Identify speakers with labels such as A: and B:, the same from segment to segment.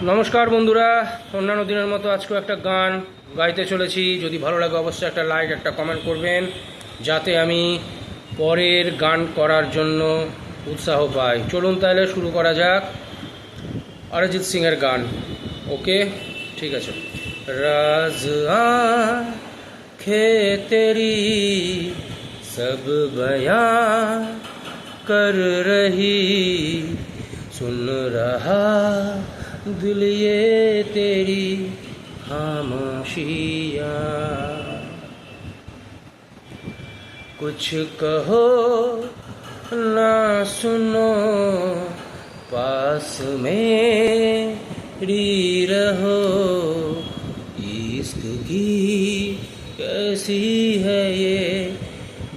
A: নমস্কার বন্ধুরা, অন্যান্য দিনের মতো আজকেও একটা গান গাইতে চলেছি। যদি ভালো লাগে অবশ্যই একটা লাইক, একটা কমেন্ট করবেন, যাতে আমি পরের গান করার জন্য উৎসাহ পাই। চলুন তাহলে শুরু করা যাক অরিজিৎ সিংয়ের গান। ওকে, ঠিক আছে। রাজ आँखें तेरी सब बयां कर रही, सुन रहा दिल ये तेरी खामोशियाँ। कुछ कहो ना सुनो, पास मेरी रहो, इश्क की कैसी है ये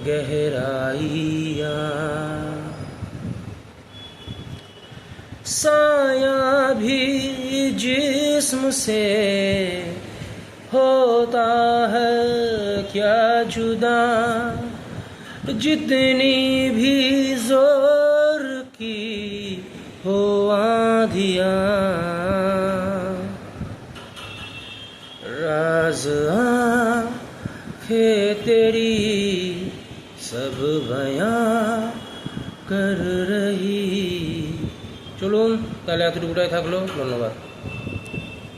A: गहराइयाँ। साया भी जिस्म से होता है क्या जुदा, जितनी भी जोर की हो आंधियाँ। राज आँखें तेरी सब बयां कर रही। চলুন তাহলে এতটুকুটাই থাকলো। ধন্যবাদ।